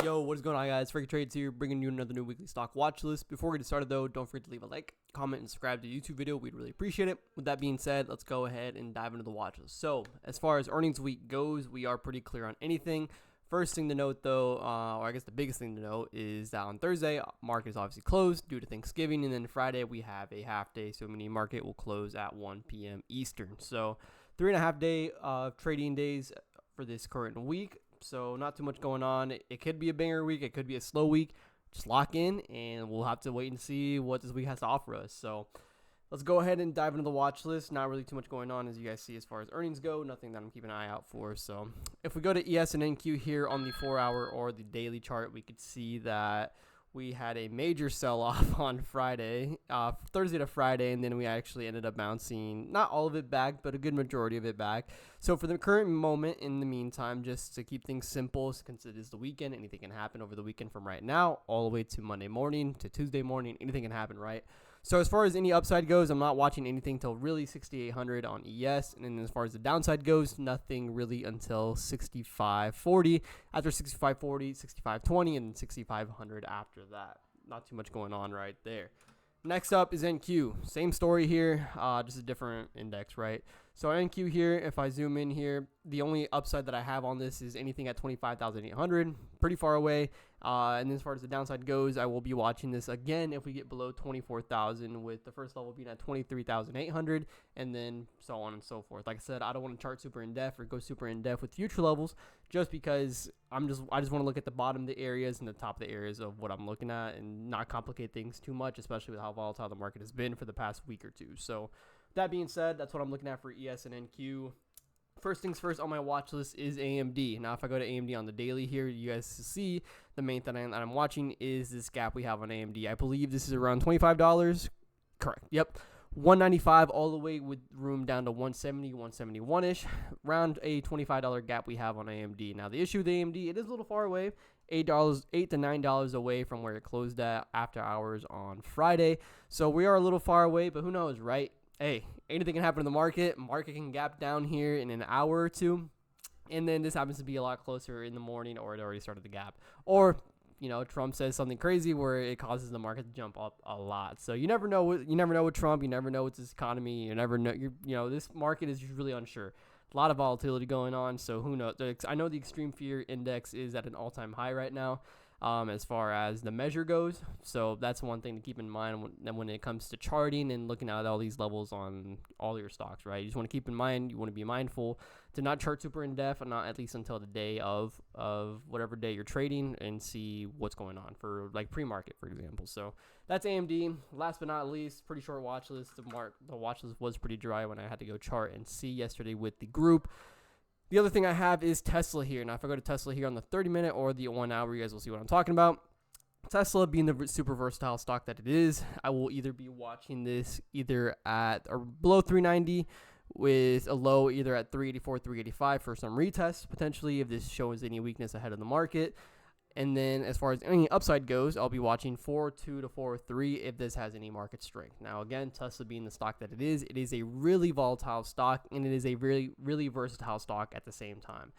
Yo, what is going on, guys? Freaky Trades here, bringing you another new weekly stock watch list. Before we get started, though, don't forget to leave a like, comment, and subscribe to the YouTube video. We'd really appreciate it. With that being said, let's go ahead and dive into the watch list. So, as far as earnings week goes, we are pretty clear on anything. First thing to note, though, or I guess the biggest thing to note, is that on Thursday, market is obviously closed due to Thanksgiving, and then Friday we have a half day, so meaning market will close at 1 p.m. Eastern. So, 3.5 day trading days for this current week. So not too much going on. It could be a banger week. It could be a slow week. Just lock in, and we'll have to wait and see what this week has to offer us. So let's go ahead and dive into the watch list. Not really too much going on, as you guys see, as far as earnings go. Nothing that I'm keeping an eye out for. So if we go to ES and NQ here on the 4-hour or the daily chart, we could see that we had a major sell-off on Friday, Thursday to Friday, and then we actually ended up bouncing not all of it back, but a good majority of it back. So for the current moment, in the meantime, just to keep things simple, since it is the weekend, anything can happen over the weekend from right now all the way to Monday morning to Tuesday morning. Anything can happen, right? So as far as any upside goes, I'm not watching anything till really 6,800 on ES. And then as far as the downside goes, nothing really until 6,540. After 6,540, 6,520, and 6,500 after that. Not too much going on right there. Next up is NQ. Same story here, just a different index, right? So NQ here, if I zoom in here, the only upside that I have on this is anything at 25,800, pretty far away. And as far as the downside goes, I will be watching this again if we get below 24,000, with the first level being at 23,800, and then so on and so forth. Like I said, I don't want to chart super in depth or go super in depth with future levels, just because I just want to look at the bottom of the areas and the top of the areas of what I'm looking at, and not complicate things too much, especially with how volatile the market has been for the past week or two. So that being said, that's what I'm looking at for ES and NQ. First things first on my watch list is AMD. Now, if I go to AMD on the daily here, you guys see the main thing that I'm watching is this gap we have on AMD. I believe this is around $25. Correct. Yep. 195 all the way with room down to 170, 171-ish. Around a $25 gap we have on AMD. Now, the issue with AMD, it is a little far away. $8 to $9 away from where it closed at after hours on Friday. So we are a little far away, but who knows, right? Hey, anything can happen in the market. Market can gap down here in an hour or two, and then this happens to be a lot closer in the morning, or it already started the gap. Or, you know, Trump says something crazy where it causes the market to jump up a lot. So you never know. You never know with Trump. You never know with this economy. You never know. You know, this market is really unsure. A lot of volatility going on. So who knows? I know the extreme fear index is at an all-time high right now. As far as the measure goes. So that's one thing to keep in mind when it comes to charting and looking at all these levels on all your stocks, right? You just want to keep in mind, you want to be mindful to not chart super in depth, and not at least until the day of whatever day you're trading, and see what's going on for like pre-market, for example. So that's AMD. Last but not least, pretty short watch list. The watch list was pretty dry when I had to go chart and see yesterday with the group. The other thing I have is Tesla here. Now, if I go to Tesla here on the 30-minute or the 1 hour, you guys will see what I'm talking about. Tesla being the super versatile stock that it is, I will either be watching this either at or below 390 with a low either at 384, 385 for some retests, potentially, if this shows any weakness ahead of the market. And then as far as any upside goes, I'll be watching 402 to 403 if this has any market strength. Now, again, Tesla being the stock that it is a really volatile stock, and it is a really, really versatile stock at the same time.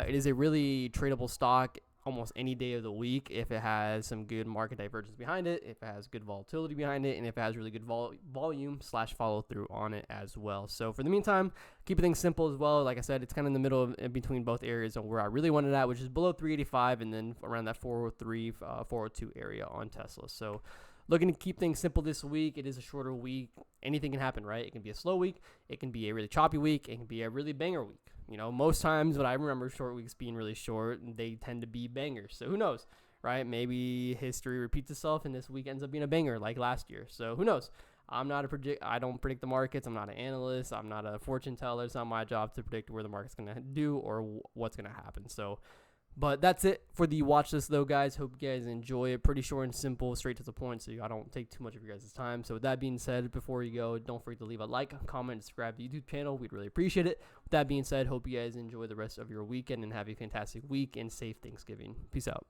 It is a really tradable stock almost any day of the week if it has some good market divergence behind it, if it has good volatility behind it, and if it has really good volume / follow through on it as well. So for the meantime, keep things simple as well. Like I said, it's kind of in the middle of in between both areas of where I really wanted at, which is below 385 and then around that 403, 402 area on Tesla. So looking to keep things simple this week. It is a shorter week. Anything can happen, right? It can be a slow week. It can be a really choppy week. It can be a really banger week. You know, most times when I remember short weeks being really short, they tend to be bangers. So who knows, right? Maybe history repeats itself and this week ends up being a banger like last year. So who knows? I don't predict the markets. I'm not an analyst. I'm not a fortune teller. It's not my job to predict where the market's going to do or what's going to happen. So, but that's it for the watch list, though, guys. Hope you guys enjoy it. Pretty short and simple, straight to the point, so I don't take too much of your guys' time. So with that being said, before you go, don't forget to leave a like, comment, and subscribe to the YouTube channel. We'd really appreciate it. With that being said, hope you guys enjoy the rest of your weekend and have a fantastic week and safe Thanksgiving. Peace out.